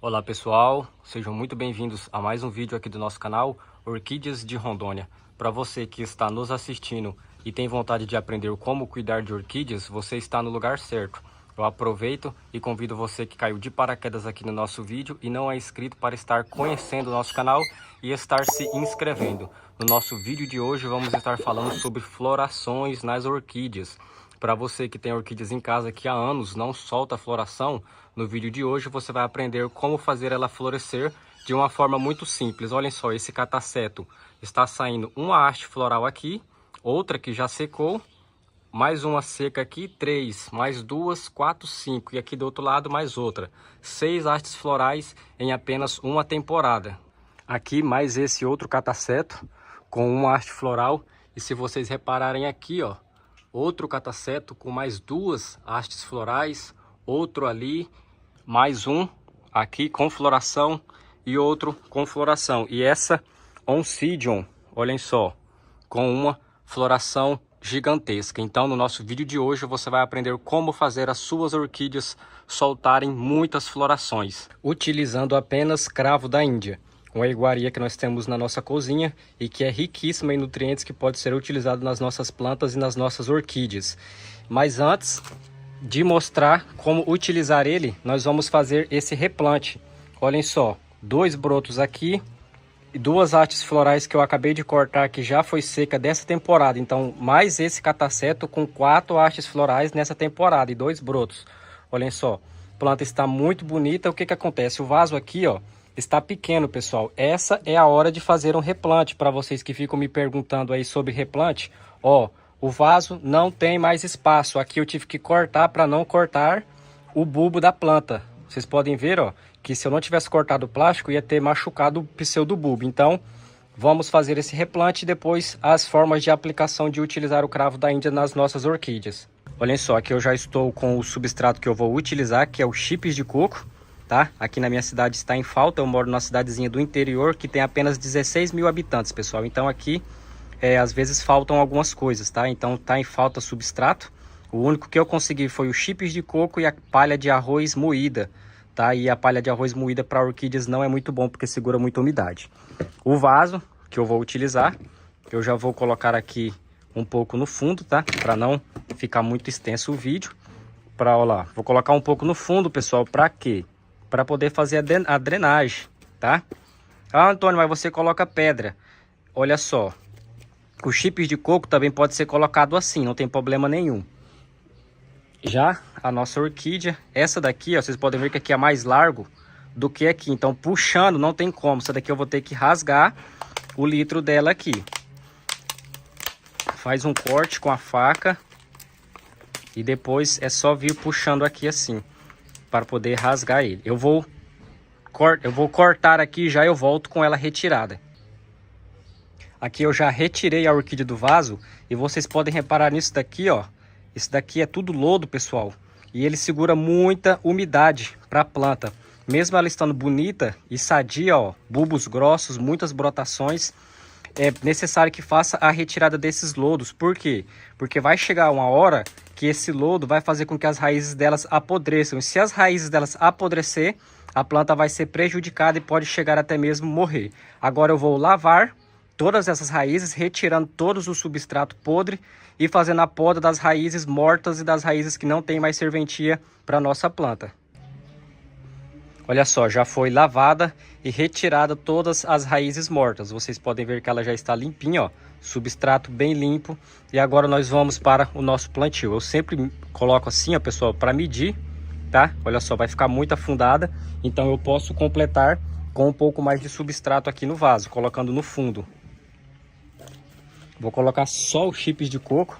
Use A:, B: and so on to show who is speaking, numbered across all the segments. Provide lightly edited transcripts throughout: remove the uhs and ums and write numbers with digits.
A: Olá pessoal, sejam muito bem-vindos a mais um vídeo aqui do nosso canal Orquídeas de Rondônia. Para você que está nos assistindo e tem vontade de aprender como cuidar de orquídeas, você está no lugar certo. Eu aproveito e convido você que caiu de paraquedas aqui no nosso vídeo e não é inscrito para estar conhecendo o nosso canal e estar se inscrevendo. No nosso vídeo de hoje vamos estar falando sobre florações nas orquídeas. Para você que tem orquídeas em casa que há anos não solta floração, no vídeo de hoje você vai aprender como fazer ela florescer de uma forma muito simples. Olhem só, esse cataceto está saindo uma haste floral aqui, outra que já secou, mais uma seca aqui, 3, mais 2, 4, 5 e aqui do outro lado mais outra. 6 hastes florais em apenas uma temporada. Aqui mais esse outro cataceto com uma haste floral e se vocês repararem aqui, ó, outro cataceto com mais 2 hastes florais, outro ali, mais um aqui com floração e outro com floração. E essa Oncidium, olhem só, com uma floração gigantesca. Então no nosso vídeo de hoje você vai aprender como fazer as suas orquídeas soltarem muitas florações, utilizando apenas cravo da Índia. Uma iguaria que nós temos na nossa cozinha e que é riquíssima em nutrientes que pode ser utilizado nas nossas plantas e nas nossas orquídeas. Mas antes de mostrar como utilizar ele, nós vamos fazer esse replante. Olhem só, 2 brotos aqui e 2 hastes florais que eu acabei de cortar que já foi seca dessa temporada. Então mais esse cataceto com 4 hastes florais nessa temporada e 2 brotos. Olhem só, a planta está muito bonita. O que que acontece? O vaso aqui, ó, está pequeno, pessoal. Essa é a hora de fazer um replante. Para vocês que ficam me perguntando aí sobre replante, ó, o vaso não tem mais espaço. Aqui eu tive que cortar para não cortar o bulbo da planta. Vocês podem ver, ó, que se eu não tivesse cortado o plástico, ia ter machucado o pseudobulbo. Então, vamos fazer esse replante e depois as formas de aplicação de utilizar o cravo da Índia nas nossas orquídeas. Olhem só, aqui eu já estou com o substrato que eu vou utilizar, que é o chips de coco. Tá? Aqui na minha cidade está em falta, eu moro numa cidadezinha do interior que tem apenas 16 mil habitantes, pessoal. Então aqui, às vezes faltam algumas coisas, tá? Então tá em falta substrato. O único que eu consegui foi o chips de coco e a palha de arroz moída, tá? E a palha de arroz moída para orquídeas não é muito bom porque segura muita umidade. O vaso que eu vou utilizar, eu já vou colocar aqui um pouco no fundo, tá? Para não ficar muito extenso o vídeo. Ó lá, vou colocar um pouco no fundo, pessoal, para quê? Para poder fazer a drenagem, tá? Ah, Antônio, mas você coloca pedra. Olha só, o chips de coco também pode ser colocado assim, não tem problema nenhum. Já a nossa orquídea, essa daqui, ó, vocês podem ver que aqui é mais largo do que aqui. Então, puxando não tem como. Essa daqui eu vou ter que rasgar o litro dela aqui. Faz um corte com a faca e depois é só vir puxando aqui assim, para poder rasgar ele. Eu vou cortar aqui já eu volto com ela retirada. Aqui eu já retirei a orquídea do vaso e vocês podem reparar nisso daqui, ó. Isso daqui é tudo lodo, pessoal. E ele segura muita umidade para a planta. Mesmo ela estando bonita e sadia, ó, bulbos grossos, muitas brotações, é necessário que faça a retirada desses lodos. Por quê? Porque vai chegar uma hora que esse lodo vai fazer com que as raízes delas apodreçam. E se as raízes delas apodrecer, a planta vai ser prejudicada e pode chegar até mesmo morrer. Agora eu vou lavar todas essas raízes, retirando todos o substrato podre e fazendo a poda das raízes mortas e das raízes que não tem mais serventia para nossa planta. Olha só, já foi lavada e retirada todas as raízes mortas. Vocês podem ver que ela já está limpinha, ó, substrato bem limpo. E agora nós vamos para o nosso plantio. Eu sempre coloco assim, ó, pessoal, para medir, tá? Olha só, vai ficar muito afundada, então eu posso completar com um pouco mais de substrato aqui no vaso, colocando no fundo. Vou colocar só os chips de coco.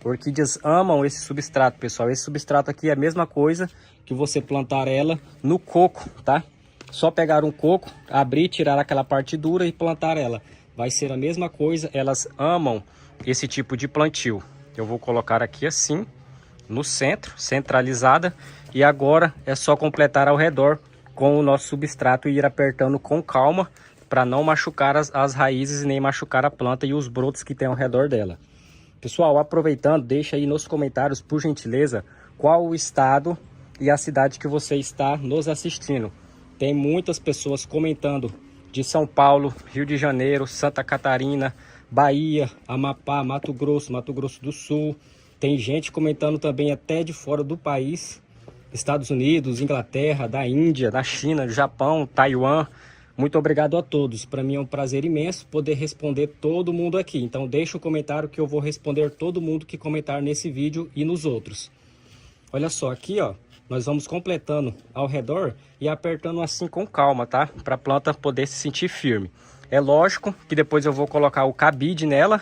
A: Orquídeas amam esse substrato, pessoal. Esse substrato aqui é a mesma coisa que você plantar ela no coco, tá? Só pegar um coco, abrir, tirar aquela parte dura e plantar ela. Vai ser a mesma coisa, elas amam esse tipo de plantio. Eu vou colocar aqui assim, no centro, centralizada. E agora é só completar ao redor com o nosso substrato e ir apertando com calma para não machucar as raízes e nem machucar a planta e os brotos que tem ao redor dela. Pessoal, aproveitando, deixa aí nos comentários, por gentileza, qual o estado e a cidade que você está nos assistindo. Tem muitas pessoas comentando de São Paulo, Rio de Janeiro, Santa Catarina, Bahia, Amapá, Mato Grosso do Sul. Tem gente comentando também até de fora do país, Estados Unidos, Inglaterra, da Índia, da China, Japão, Taiwan. Muito obrigado a todos. Para mim é um prazer imenso poder responder todo mundo aqui. Então deixa um comentário que eu vou responder todo mundo que comentar nesse vídeo e nos outros. Olha só, aqui ó, nós vamos completando ao redor e apertando assim com calma, tá? Para a planta poder se sentir firme. É lógico que depois eu vou colocar o cabide nela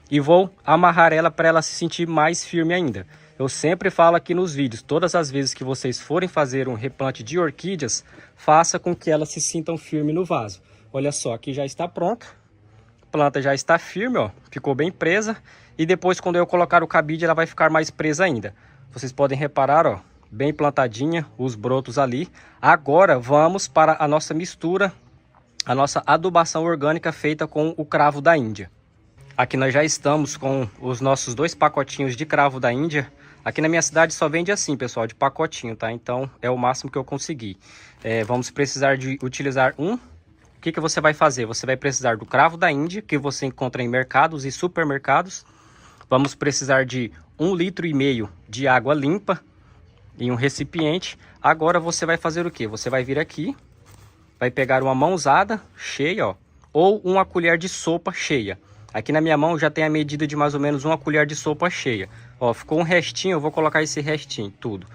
A: e vou amarrar ela para ela se sentir mais firme ainda. Eu sempre falo aqui nos vídeos, todas as vezes que vocês forem fazer um replante de orquídeas, faça com que elas se sintam firmes no vaso. Olha só, aqui já está pronto. A planta já está firme, ó, ficou bem presa. E depois quando eu colocar o cabide, ela vai ficar mais presa ainda. Vocês podem reparar, ó, bem plantadinha, os brotos ali. Agora vamos para a nossa mistura, a nossa adubação orgânica feita com o cravo da Índia. Aqui nós já estamos com os nossos 2 pacotinhos de cravo da Índia. Aqui na minha cidade só vende assim, pessoal, de pacotinho, tá? Então é o máximo que eu consegui. Vamos precisar de utilizar um. O que você vai fazer? Você vai precisar do cravo da Índia, que você encontra em mercados e supermercados. Vamos precisar de 1,5 litro de água limpa em um recipiente. Agora você vai fazer o quê? Você vai vir aqui, vai pegar uma mãozada cheia, ó, ou uma colher de sopa cheia. Aqui na minha mão já tem a medida de mais ou menos uma colher de sopa cheia. Ó, ficou um restinho, eu vou colocar esse restinho, tudo.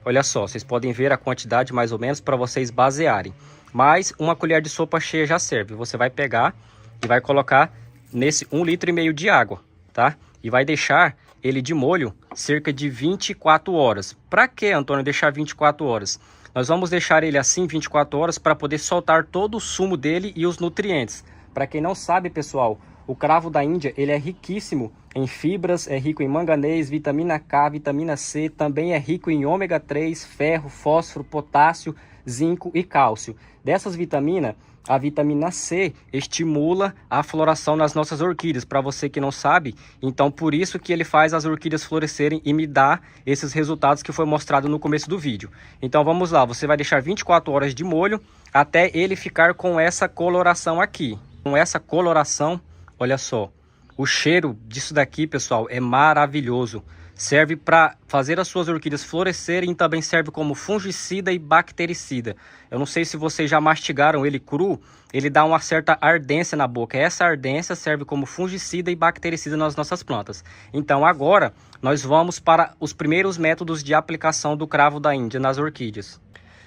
A: Olha só, vocês podem ver a quantidade mais ou menos para vocês basearem. Mas uma colher de sopa cheia já serve. Você vai pegar e vai colocar nesse 1,5 litro de água, tá? E vai deixar ele de molho cerca de 24 horas. Para que, Antônio, deixar 24 horas? Nós vamos deixar ele assim 24 horas para poder soltar todo o sumo dele e os nutrientes. Para quem não sabe, pessoal, o cravo da Índia, ele é riquíssimo em fibras, é rico em manganês, vitamina K, vitamina C, também é rico em ômega 3, ferro, fósforo, potássio, zinco e cálcio. Dessas vitaminas, a vitamina C estimula a floração nas nossas orquídeas. Para você que não sabe, então por isso que ele faz as orquídeas florescerem e me dá esses resultados que foi mostrado no começo do vídeo. Então vamos lá, você vai deixar 24 horas de molho até ele ficar com essa coloração aqui. Com essa coloração, olha só, o cheiro disso daqui, pessoal, é maravilhoso. Serve para fazer as suas orquídeas florescerem e também serve como fungicida e bactericida. Eu não sei se vocês já mastigaram ele cru, ele dá uma certa ardência na boca. Essa ardência serve como fungicida e bactericida nas nossas plantas. Então agora nós vamos para os primeiros métodos de aplicação do cravo da Índia nas orquídeas.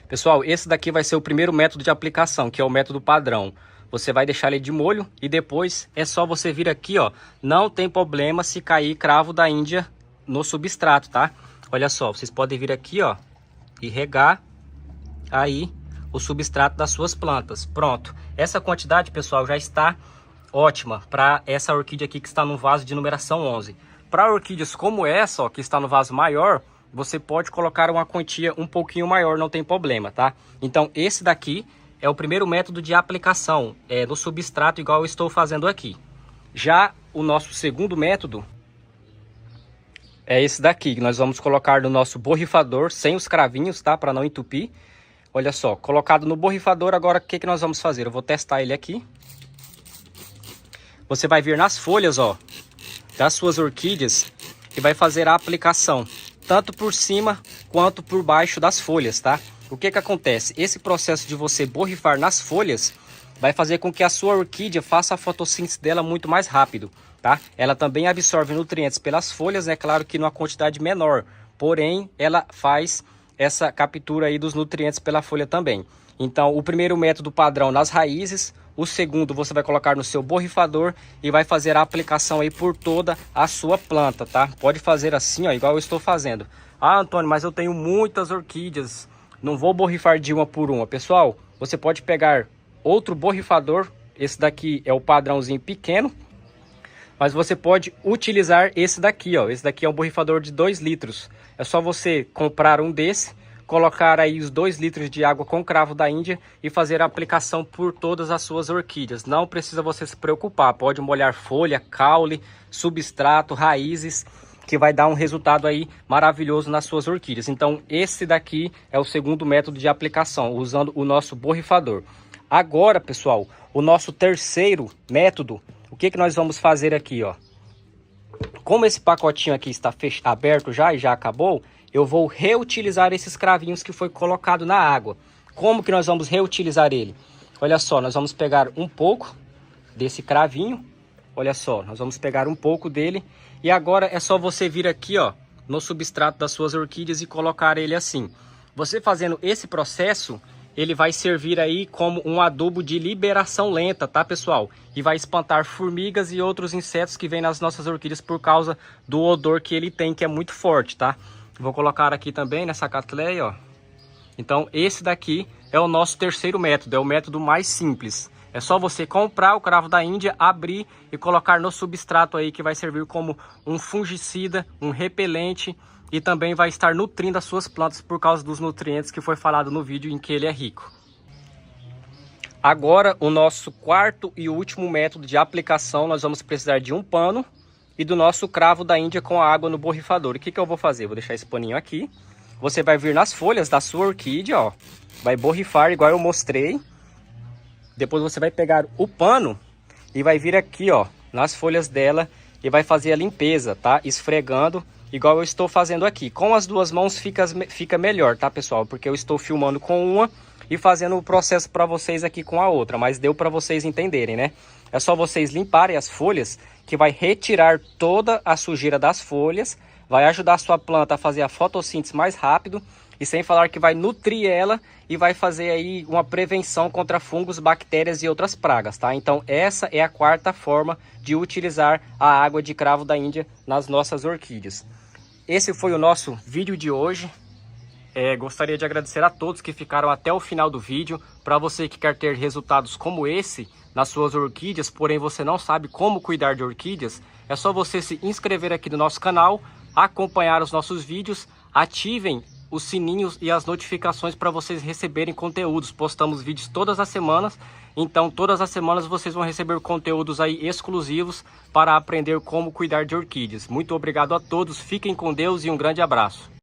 A: Pessoal, esse daqui vai ser o primeiro método de aplicação, que é o método padrão. Você vai deixar ele de molho e depois é só você vir aqui, ó. Não tem problema se cair cravo da Índia no substrato, tá? Olha só, vocês podem vir aqui, ó, e regar aí o substrato das suas plantas. Pronto. Essa quantidade, pessoal, já está ótima para essa orquídea aqui que está no vaso de numeração 11. Para orquídeas como essa, ó, que está no vaso maior, você pode colocar uma quantia um pouquinho maior, não tem problema, tá? Então, esse daqui é o primeiro método de aplicação, no substrato, igual eu estou fazendo aqui. Já o nosso segundo método é esse daqui, que nós vamos colocar no nosso borrifador, sem os cravinhos, tá? Para não entupir. Olha só, colocado no borrifador, agora o que nós vamos fazer? Eu vou testar ele aqui. Você vai vir nas folhas, ó, das suas orquídeas e vai fazer a aplicação, tanto por cima quanto por baixo das folhas, tá? O que acontece? Esse processo de você borrifar nas folhas vai fazer com que a sua orquídea faça a fotossíntese dela muito mais rápido, tá? Ela também absorve nutrientes pelas folhas, né? Claro que numa quantidade menor, porém ela faz essa captura aí dos nutrientes pela folha também. Então, o primeiro método padrão nas raízes, o segundo você vai colocar no seu borrifador e vai fazer a aplicação aí por toda a sua planta, tá? Pode fazer assim, ó, igual eu estou fazendo. Ah, Antônio, mas eu tenho muitas orquídeas, não vou borrifar de uma por uma. Pessoal, você pode pegar outro borrifador, esse daqui é o padrãozinho pequeno, mas você pode utilizar esse daqui, ó. Esse daqui é um borrifador de 2 litros. É só você comprar um desse, colocar aí os 2 litros de água com cravo da Índia e fazer a aplicação por todas as suas orquídeas. Não precisa você se preocupar, pode molhar folha, caule, substrato, raízes. que vai dar um resultado aí maravilhoso nas suas orquídeas. Então esse daqui é o segundo método de aplicação, usando o nosso borrifador. Agora, pessoal, o nosso terceiro método, o que nós vamos fazer aqui, ó? Como esse pacotinho aqui está aberto já e já acabou, eu vou reutilizar esses cravinhos que foi colocado na água. Como que nós vamos reutilizar ele? Olha só, nós vamos pegar um pouco desse cravinho. Olha só, nós vamos pegar um pouco dele. E agora é só você vir aqui, ó, no substrato das suas orquídeas e colocar ele assim. Você fazendo esse processo, ele vai servir aí como um adubo de liberação lenta, tá, pessoal? E vai espantar formigas e outros insetos que vêm nas nossas orquídeas por causa do odor que ele tem, que é muito forte, tá? Vou colocar aqui também nessa catleia, ó. Então esse daqui é o nosso terceiro método, é o método mais simples. É só você comprar o cravo da Índia, abrir e colocar no substrato aí, que vai servir como um fungicida, um repelente, e também vai estar nutrindo as suas plantas por causa dos nutrientes que foi falado no vídeo em que ele é rico. Agora, o nosso quarto e último método de aplicação, nós vamos precisar de um pano e do nosso cravo da Índia com a água no borrifador. O que eu vou fazer? Vou deixar esse paninho aqui. Você vai vir nas folhas da sua orquídea, ó, vai borrifar igual eu mostrei. Depois você vai pegar o pano e vai vir aqui, ó, nas folhas dela e vai fazer a limpeza, tá? Esfregando, igual eu estou fazendo aqui. Com as duas mãos fica melhor, tá, pessoal? Porque eu estou filmando com uma e fazendo o processo para vocês aqui com a outra. Mas deu para vocês entenderem, né? É só vocês limparem as folhas, que vai retirar toda a sujeira das folhas, vai ajudar a sua planta a fazer a fotossíntese mais rápido, e sem falar que vai nutrir ela e vai fazer aí uma prevenção contra fungos, bactérias e outras pragas, tá? Então essa é a quarta forma de utilizar a água de cravo da Índia nas nossas orquídeas. Esse foi o nosso vídeo de hoje. Gostaria de agradecer a todos que ficaram até o final do vídeo. Para você que quer ter resultados como esse nas suas orquídeas, porém você não sabe como cuidar de orquídeas, é só você se inscrever aqui no nosso canal, acompanhar os nossos vídeos, ativem os sininhos e as notificações para vocês receberem conteúdos. Postamos vídeos todas as semanas, então todas as semanas vocês vão receber conteúdos aí exclusivos para aprender como cuidar de orquídeas. Muito obrigado a todos, fiquem com Deus e um grande abraço.